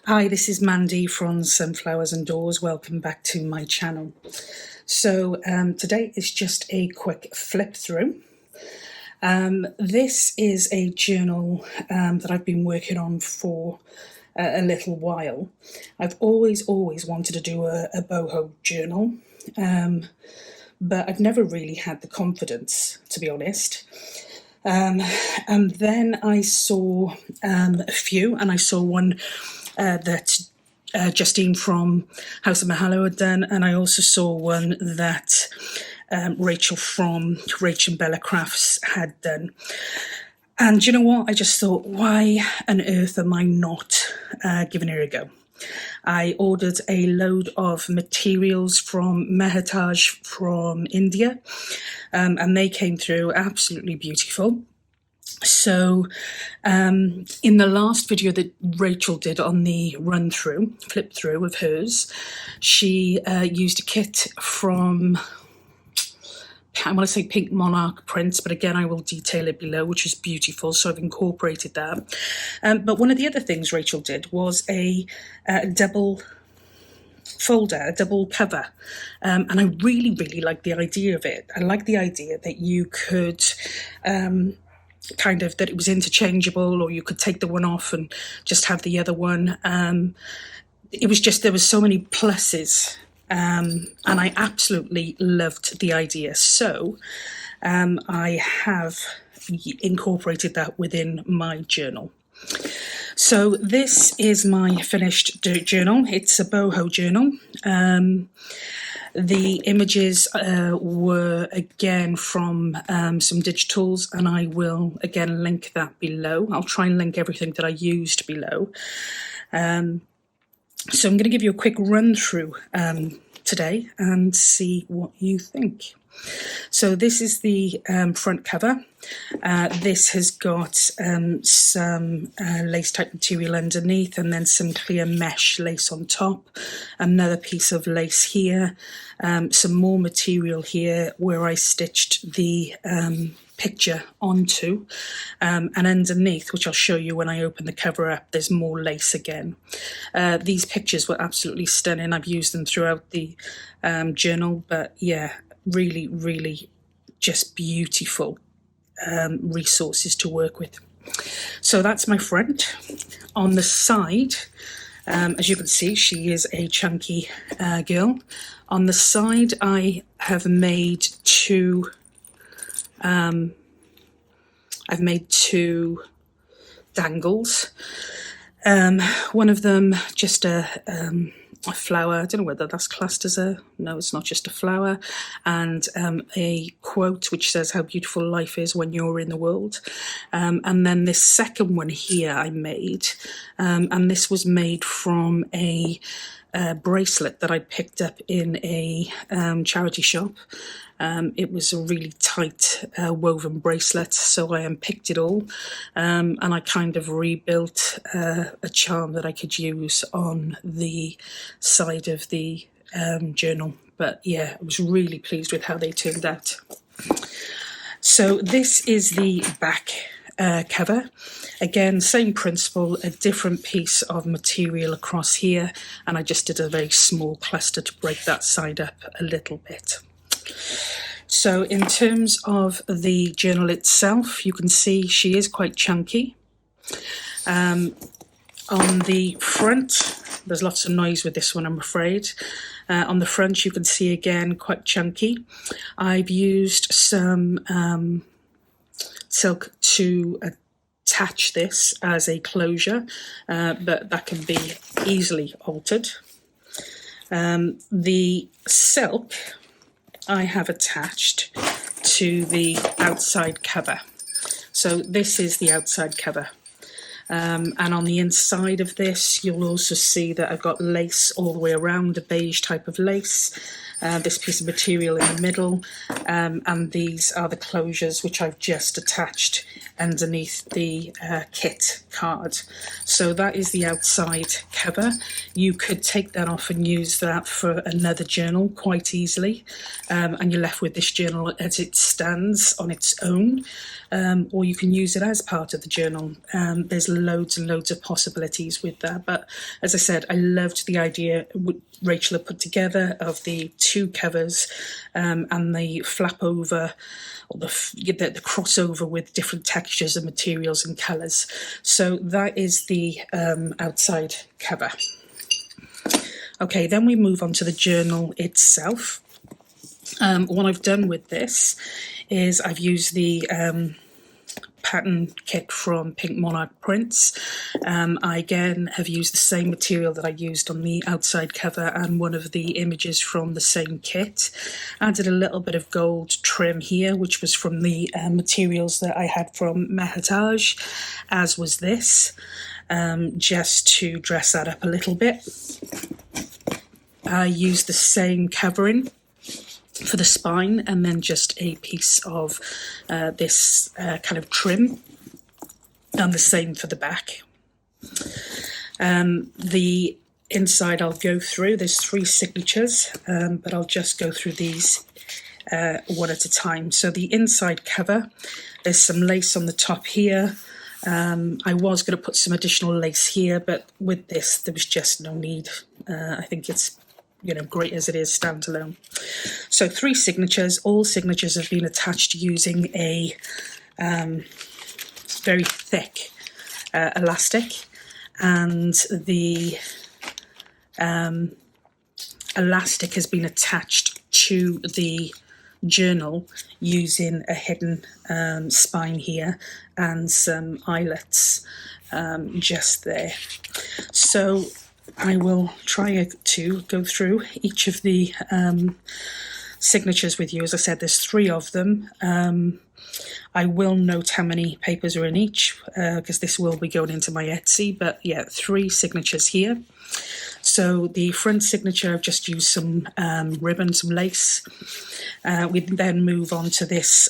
Hi, this is Mandy from SunflowersAndDors. Welcome back to my channel. So today is just a quick flip through. This is a journal that I've been working on for a little while. I've always wanted to do a boho journal, but I've never really had the confidence, to be honest. And then I saw a few, and I saw one that Justine from House of Mahalo had done, and I also saw one that Rachel from RachandBellacrafts had done. And you know what? I just thought, why on earth am I not giving her a go? I ordered a load of materials from Mehataj from India, and they came through absolutely beautiful. So in the last video that Rachel did on the flip through of hers, she used a kit from, I want to say Pink Monarch prints, but again I will detail it below, which is beautiful, so I've incorporated that. But one of the other things Rachel did was a double folder, a double cover, and I really like the idea of it. I like the idea that you could that it was interchangeable, or you could take the one off and just have the other one. It was just, there was so many pluses, and I absolutely loved the idea. So I have incorporated that within my journal. So this is my finished journal. It's a boho journal. The images were again from some digitals, and I will again link that below. I'll try and link everything that I used below. So I'm going to give you a quick run through today and see what you think. So this is the front cover. This has got some lace type material underneath, and then some clear mesh lace on top, another piece of lace here, some more material here where I stitched the picture onto, and underneath, which I'll show you when I open the cover up, there's more lace again. These pictures were absolutely stunning. I've used them throughout the journal, but yeah, really just beautiful resources to work with. So that's my front. On the side, as you can see, she is a chunky girl. On the side, I have made two dangles. One of them just a flower. I don't know whether that's classed as no, it's not just a flower, and a quote which says how beautiful life is when you're in the world. And then this second one here I made, and this was made from a bracelet that I picked up in a charity shop. It was a really tight woven bracelet, so I unpicked it all, and I kind of rebuilt a charm that I could use on the side of the journal. But yeah, I was really pleased with how they turned out. So this is the back cover. Again, same principle, a different piece of material across here, and I just did a very small cluster to break that side up a little bit. So in terms of the journal itself, you can see she is quite chunky. On the front, there's lots of noise with this one, I'm afraid. On the front, you can see again quite chunky. I've used some silk to attach this as a closure, but that can be easily altered. The silk I have attached to the outside cover. So this is the outside cover. And on the inside of this, you'll also see that I've got lace all the way around, a beige type of lace. This piece of material in the middle, and these are the closures which I've just attached underneath the kit card. So that is the outside cover. You could take that off and use that for another journal quite easily, and you're left with this journal as it stands on its own, or you can use it as part of the journal. There's loads and loads of possibilities with that. But as I said, I loved the idea Rachel had put together of the two covers and the flap over, or the crossover with different textures and materials and colours. So that is the outside cover. Okay, then we move on to the journal itself. What I've done with this is I've used the pattern kit from Pink Monarch Prints. I again have used the same material that I used on the outside cover and one of the images from the same kit. Added a little bit of gold trim here, which was from the materials that I had from Mehataj, as was this, just to dress that up a little bit. I used the same covering for the spine, and then just a piece of this kind of trim, and the same for the back. The inside I'll go through, there's 3 signatures, but I'll just go through these one at a time. So the inside cover, there's some lace on the top here. I was going to put some additional lace here, but with this there was just no need. I think it's great as it is standalone. So 3 signatures. All signatures have been attached using a very thick elastic, and the elastic has been attached to the journal using a hidden spine here and some eyelets just there. So I will try to go through each of the signatures with you. As I said, there's 3 of them. I will note how many papers are in each, because this will be going into my Etsy, but yeah, 3 signatures here. So the front signature, I've just used some ribbon, some lace. We then move on to this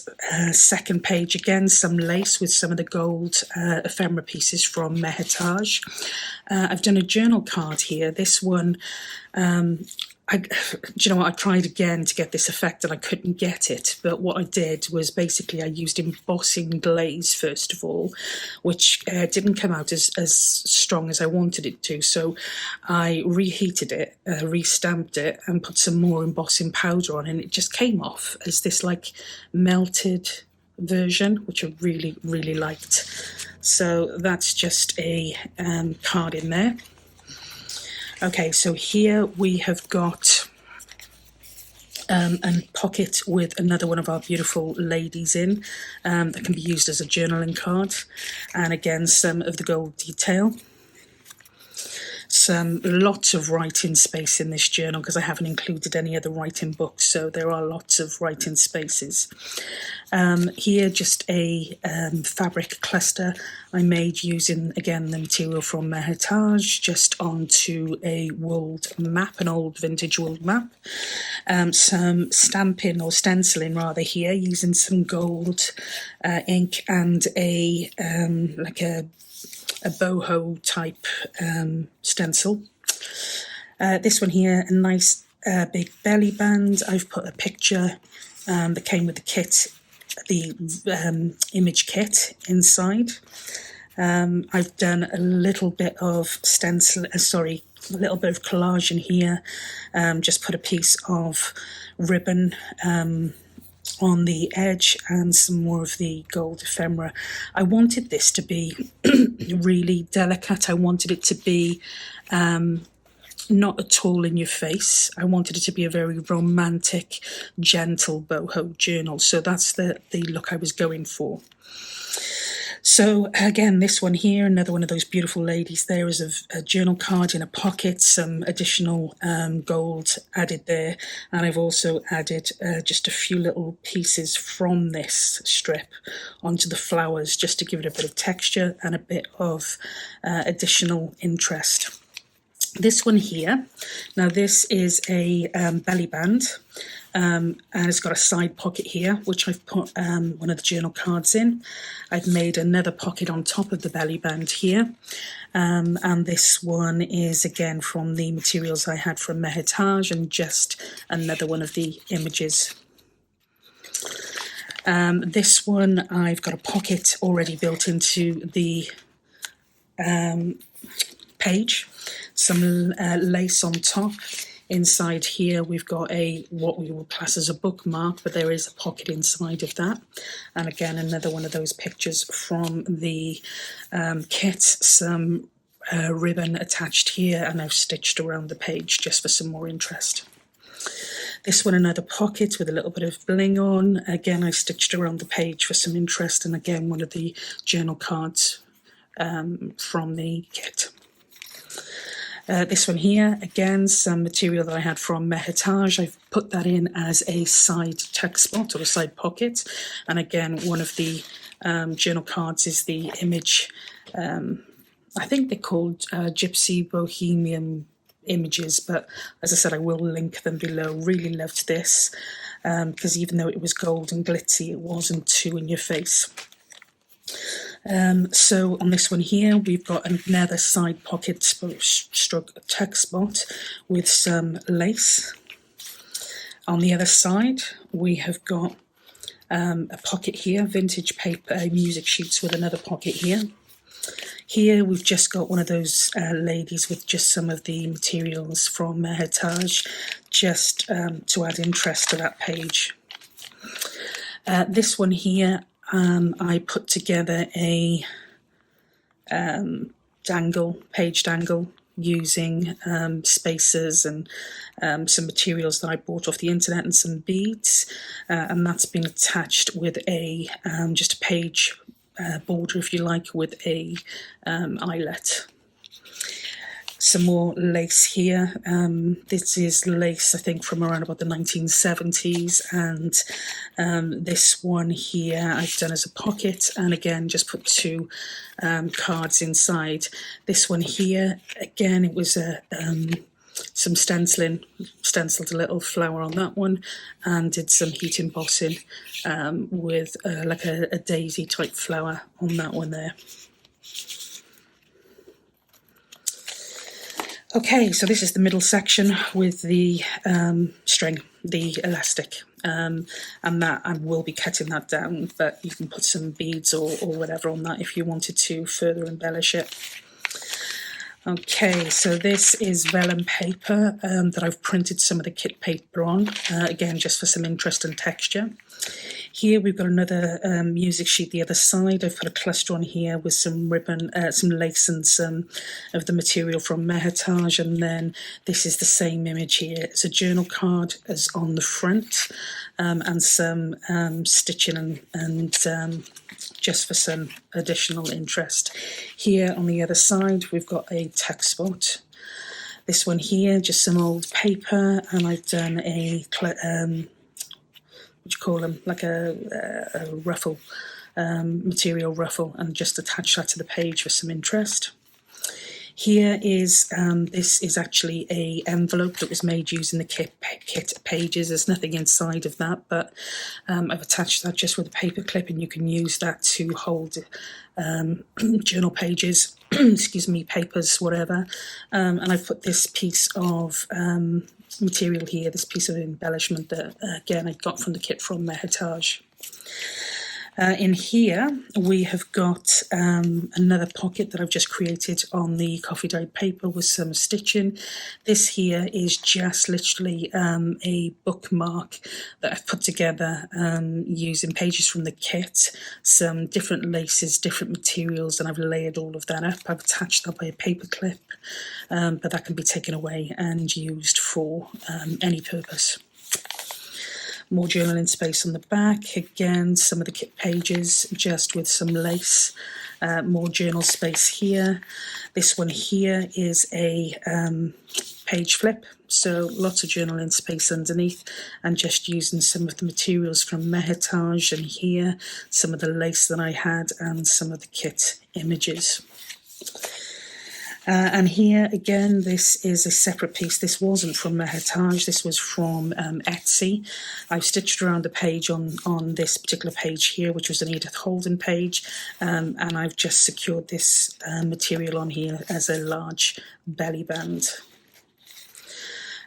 second page, again some lace with some of the gold ephemera pieces from Mehataj. I've done a journal card here. This one, do you know what, I tried again to get this effect and I couldn't get it, but what I did was basically I used embossing glaze first of all, which didn't come out as strong as I wanted it to, so I reheated it, re-stamped it and put some more embossing powder on, and it just came off as this like melted version, which I really, really liked. So that's just a card in there. Okay, so here we have got a pocket with another one of our beautiful ladies in that can be used as a journaling card, and again some of the gold detail. Lots of writing space in this journal because I haven't included any other writing books, so there are lots of writing spaces. Here just a fabric cluster I made using again the material from Mehataj, just onto a wooled map, an old vintage wooled map. Some stamping or stenciling rather here using some gold ink and a like a boho type stencil. This one here, a nice big belly band. I've put a picture that came with the kit, the image kit inside. I've done a little bit of a little bit of collage in here. Just put a piece of ribbon on the edge and some more of the gold ephemera. I wanted this to be really delicate. I wanted it to be not at all in your face. I wanted it to be a very romantic, gentle boho journal. So that's the look I was going for. So again, this one here, another one of those beautiful ladies. There is a journal card in a pocket, some additional gold added there, and I've also added just a few little pieces from this strip onto the flowers just to give it a bit of texture and a bit of additional interest. This one here, now this is a belly band, and it's got a side pocket here, which I've put one of the journal cards in. I've made another pocket on top of the belly band here, and this one is again from the materials I had from Mehataj, and just another one of the images. This one I've got a pocket already built into the page, some lace on top. Inside here we've got what we will class as a bookmark, but there is a pocket inside of that. And again, another one of those pictures from the kit, some ribbon attached here, and I've stitched around the page just for some more interest. This one, another pocket with a little bit of bling on. Again, I stitched around the page for some interest, and again, one of the journal cards from the kit. This one here, again, some material that I had from Mehataj. I've put that in as a side tuck spot or a side pocket. And again, one of the journal cards is the image, I think they're called Gypsy Bohemian images, but as I said, I will link them below. Really loved this because even though it was gold and glitzy, it wasn't too in your face. So on this one here, we've got another side pocket stroke tuck spot with some lace. On the other side, we have got a pocket here, vintage paper music sheets with another pocket here. Here we've just got one of those ladies with just some of the materials from Mehataj, just to add interest to that page. This one here, I put together a page dangle using spacers and some materials that I bought off the internet and some beads, and that's been attached with a just a page border, if you like, with a eyelet. Some more lace here. This is lace, I think, from around about the 1970s, and this one here I've done as a pocket, and again just put two cards inside. This one here, again, it was some stenciled a little flower on that one, and did some heat embossing with like a daisy type flower on that one there. Okay, so this is the middle section with the string, the elastic, and that I will be cutting that down, but you can put some beads or whatever on that if you wanted to further embellish it. Okay, so this is vellum paper that I've printed some of the kit paper on, again just for some interest and texture. Here we've got another music sheet the other side. I've put a cluster on here with some ribbon, some lace and some of the material from Mehataj, and then this is the same image here. It's a journal card as on the front, and some stitching and just for some additional interest. Here on the other side we've got a tuck spot. This one here, just some old paper, and I've done a what do you call them, like a ruffle, material ruffle, and just attach that to the page for some interest. Here is, this is actually a envelope that was made using the kit pages. There's nothing inside of that, but I've attached that just with a paper clip, and you can use that to hold journal pages, excuse me, papers, whatever. And I've put this piece of material here, this piece of embellishment that again I got from the kit from Mehataj. In here we have got another pocket that I've just created on the coffee dyed paper with some stitching. This here is just literally a bookmark that I've put together using pages from the kit, some different laces, different materials, and I've layered all of that up. I've attached that by a paper clip, but that can be taken away and used for any purpose. More journaling space on the back, again some of the kit pages just with some lace. More journal space here. This one here is a page flip, so lots of journaling space underneath, and just using some of the materials from Mehataj, and here some of the lace that I had and some of the kit images. And here again, this is a separate piece. This wasn't from Mehataj, this was from Etsy. I've stitched around the page on this particular page here, which was an Edith Holden page, and I've just secured this material on here as a large belly band.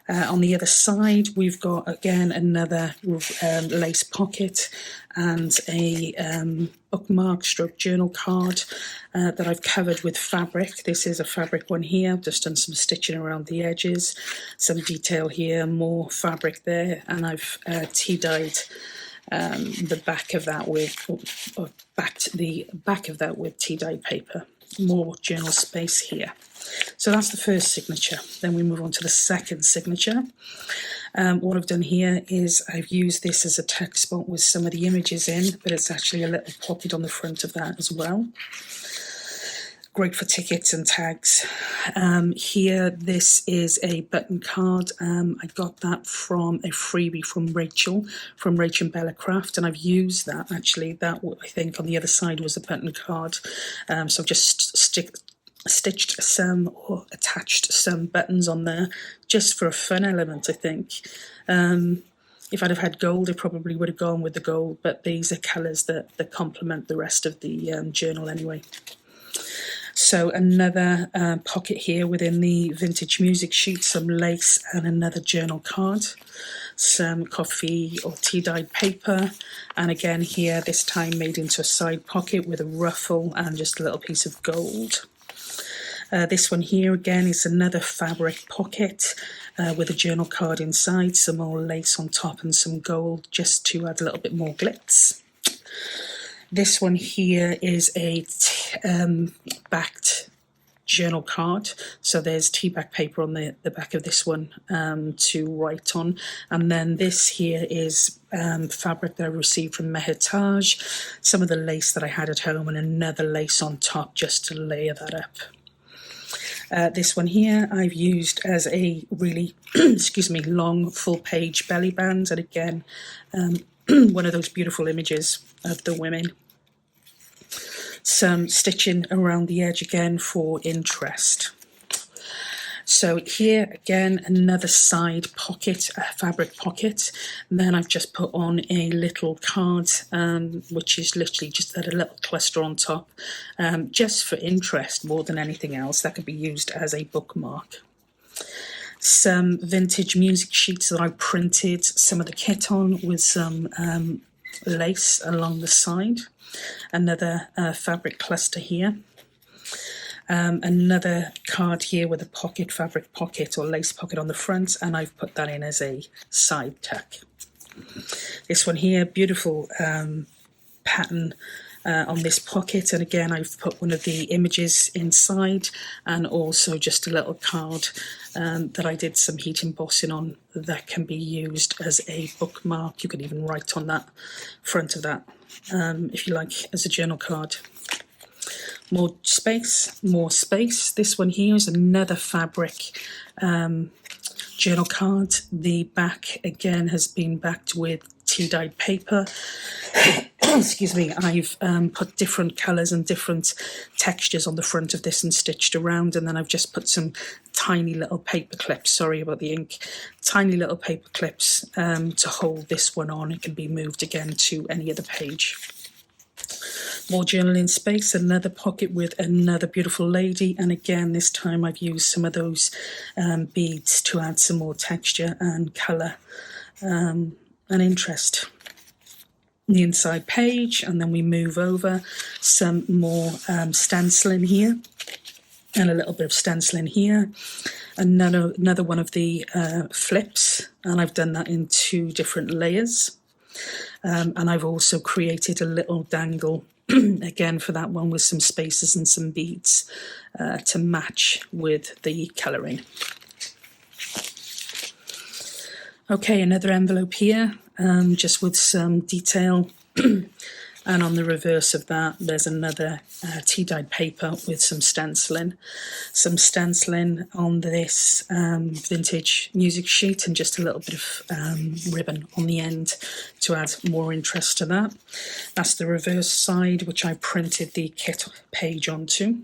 On the other side, we've got, again, another lace pocket and a bookmark stroke journal card that I've covered with fabric. This is a fabric one here. I've just done some stitching around the edges, some detail here, more fabric there, and I've tea-dyed the back of that with, the back of that with tea-dyed paper. More journal space here. So that's the first signature. Then we move on to the second signature. What I've done here is I've used this as a text spot with some of the images in, but it's actually a little pocket on the front of that as well. Great for tickets and tags. Here, this is a button card. I got that from a freebie from Rachel, from RachandBellacrafts, and I've used that actually. That, I think, on the other side was a button card. So I've just stitched some or attached some buttons on there just for a fun element, I think. If I'd have had gold, I probably would have gone with the gold, but these are colours that complement the rest of the journal anyway. So another pocket here within the vintage music sheet, some lace and another journal card, some coffee or tea-dyed paper, and again here this time made into a side pocket with a ruffle and just a little piece of gold. This one here again is another fabric pocket with a journal card inside, some more lace on top and some gold just to add a little bit more glitz. This one here is a backed journal card. So there's tea bag paper on the back of this one to write on. And then this here is fabric that I received from Mehataj, some of the lace that I had at home and another lace on top just to layer that up. This one here I've used as a really, excuse me, long full page belly band. And again, one of those beautiful images of the women. Some stitching around the edge again for interest. So here again, another side pocket, a fabric pocket. And then I've just put on a little card, which is literally just a little cluster on top, just for interest more than anything else. That could be used as a bookmark. Some vintage music sheets that I printed some of the kit on with some lace along the side. Another fabric cluster here. Another card here with a pocket, fabric pocket or lace pocket on the front, and I've put that in as a side tuck. This one here, beautiful pattern on this pocket, and again I've put one of the images inside and also just a little card that I did some heat embossing on that can be used as a bookmark. You can even write on that front of that if you like, as a journal card. More space, more space. This one here is another fabric journal card. The back again has been backed with tea-dyed paper. Excuse me, I've put different colours and different textures on the front of this and stitched around, and then I've just put some tiny little paper clips, sorry about the ink, tiny little paper clips to hold this one on. It can be moved again to any other page. More journaling space, another pocket with another beautiful lady, and again this time I've used some of those beads to add some more texture and colour and interest. The inside page, and then we move over, some more stenciling here and a little bit of stenciling here. Another one of the flips, and I've done that in 2 different layers. And I've also created a little dangle again for that one with some spaces and some beads to match with the colouring. Okay, another envelope here, just with some detail. And on the reverse of that, there's another tea-dyed paper with some stenciling. Some stenciling on this vintage music sheet and just a little bit of ribbon on the end to add more interest to that. That's the reverse side, which I printed the kit page onto.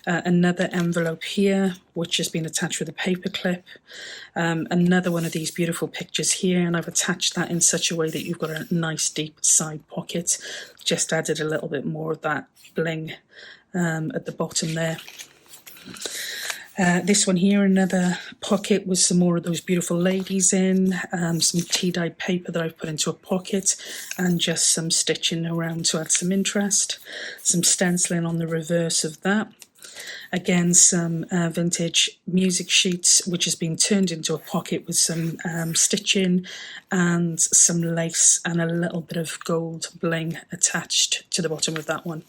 Another envelope here, which has been attached with a paper clip. Another one of these beautiful pictures here, and I've attached that in such a way that you've got a nice deep side pocket. Just added a little bit more of that bling at the bottom there. This one here, another pocket with some more of those beautiful ladies in, some tea-dyed paper that I've put into a pocket, and just some stitching around to add some interest. Some stenciling on the reverse of that. Again, some vintage music sheets, which has been turned into a pocket with some stitching and some lace and a little bit of gold bling attached to the bottom of that one.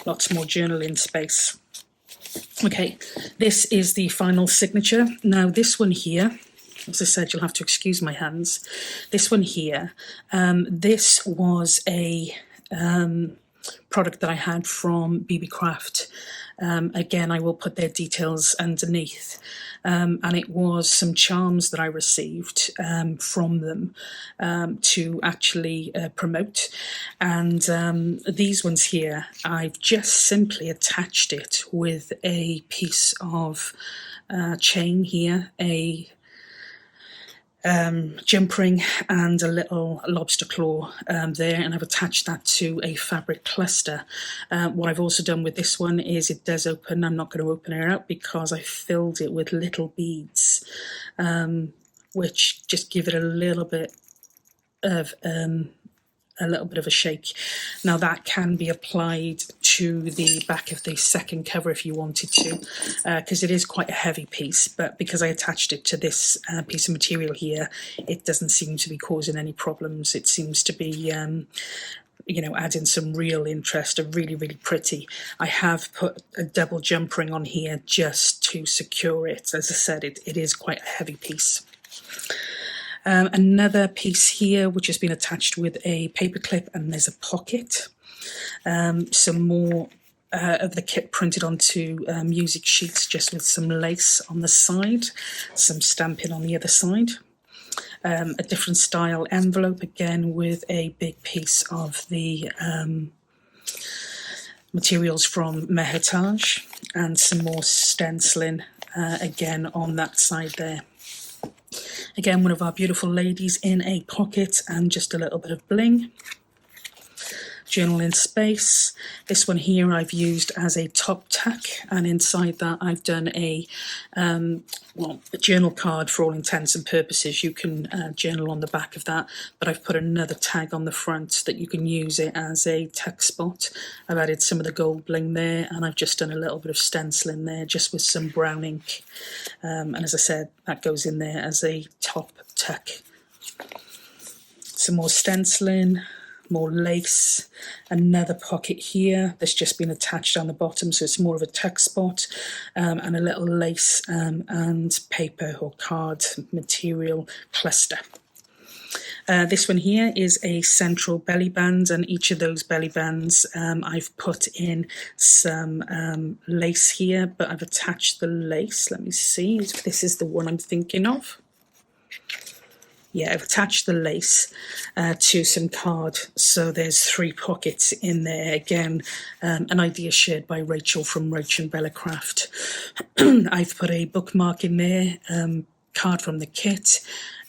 Lots more journaling space. Okay, this is the final signature. Now this one here, as I said, you'll have to excuse my hands. This one here, this was a product that I had from Beebeecraft. Again, I will put their details underneath. And it was some charms that I received from them to actually promote. And these ones here, I've just simply attached it with a piece of chain here, a jump ring and a little lobster claw there, and I've attached that to a fabric cluster. What I've also done with this one is it does open. I'm not going to open it out because I filled it with little beads, which just give it a little bit of a shake. Now that can be applied to the back of the second cover if you wanted to, because it is quite a heavy piece, but because I attached it to this piece of material here, it doesn't seem to be causing any problems. It seems to be you know, adding some real interest, are really, really pretty. I have put a double jump ring on here just to secure it. As I said, it is quite a heavy piece. Another piece here which has been attached with a paper clip, and there's a pocket. Some more of the kit printed onto music sheets, just with some lace on the side, some stamping on the other side. A different style envelope, again with a big piece of the materials from Mehataj, and some more stenciling again on that side there. Again, one of our beautiful ladies in a pocket and just a little bit of bling. Journaling space. This one here I've used as a top tuck, and inside that I've done a journal card for all intents and purposes. You can journal on the back of that, but I've put another tag on the front that you can use it as a tuck spot. I've added some of the gold bling there, and I've just done a little bit of stenciling there just with some brown ink, and as I said, that goes in there as a top tuck. Some more stenciling, more lace, another pocket here that's just been attached on the bottom, so it's more of a tuck spot, and a little lace and paper or card material cluster. This one here is a central belly band, and each of those belly bands I've put in some lace here, but I've attached the lace. Let me see if this is the one I'm thinking of. Yeah, I've attached the lace to some card, so there's 3 pockets in there. Again, an idea shared by Rachel from RachandBellacrafts. I've put a bookmark in there, card from the kit,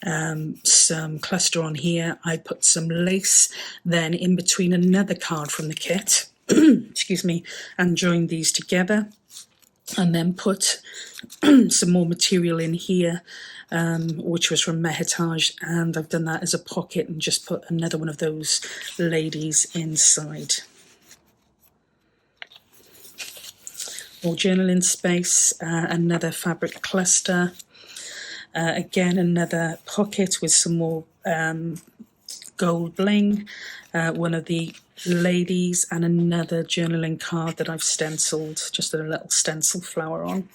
some cluster on here. I put some lace then in between another card from the kit, excuse me, and joined these together, and then put some more material in here, which was from Mehataj, and I've done that as a pocket and just put another one of those ladies inside. More journaling space, another fabric cluster, again another pocket with some more gold bling, one of the ladies, and another journaling card that I've stenciled, just a little stencil flower on.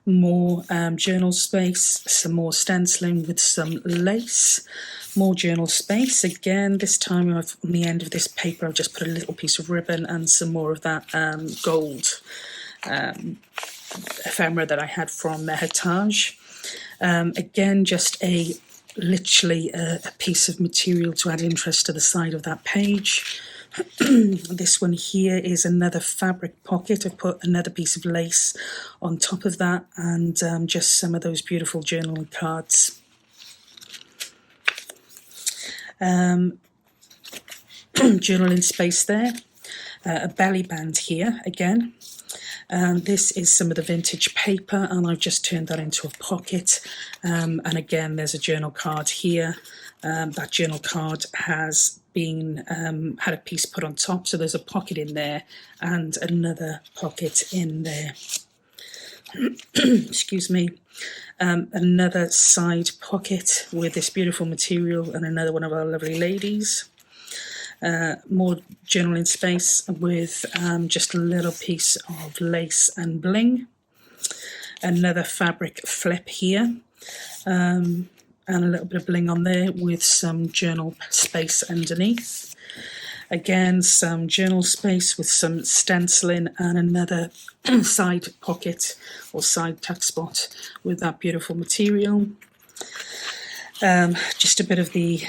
More journal space, some more stenciling with some lace, more journal space. Again, this time on the end of this paper I've just put a little piece of ribbon and some more of that gold ephemera that I had from Mehataj. Again, just literally a piece of material to add interest to the side of that page. This one here is another fabric pocket. I've put another piece of lace on top of that, and just some of those beautiful journaling cards. Journaling space there, a belly band here again, This is some of the vintage paper, and I've just turned that into a pocket. And again, there's a journal card here. That journal card has been had a piece put on top, so there's a pocket in there and another pocket in there. Excuse me. Another side pocket with this beautiful material and another one of our lovely ladies. More journaling space with just a little piece of lace and bling. Another fabric flip here, and a little bit of bling on there with some journal space underneath. Again, some journal space with some stenciling and another side pocket or side tuck spot with that beautiful material. Just a bit of the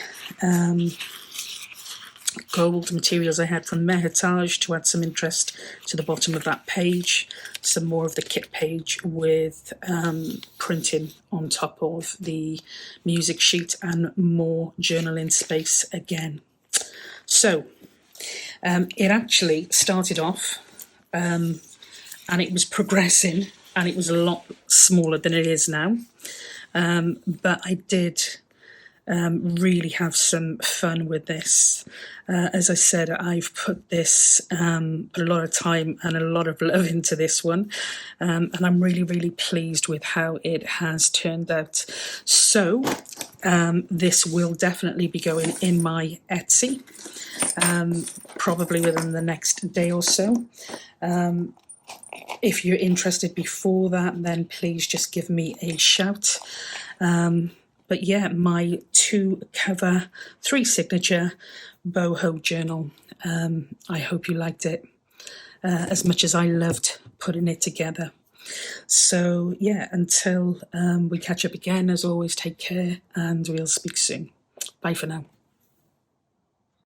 gold materials I had from Mehataj to add some interest to the bottom of that page. Some more of the kit page with printing on top of the music sheet and more journaling space again. So it actually started off and it was progressing, and it was a lot smaller than it is now, but I did really have some fun with this. As I said, I've put this a lot of time and a lot of love into this one, and I'm really pleased with how it has turned out. So this will definitely be going in my Etsy, probably within the next day or so. If you're interested before that, then please just give me a shout. But yeah, my 2-cover, 3-signature Boho Journal. I hope you liked it as much as I loved putting it together. So yeah, until we catch up again, as always, take care and we'll speak soon. Bye for now.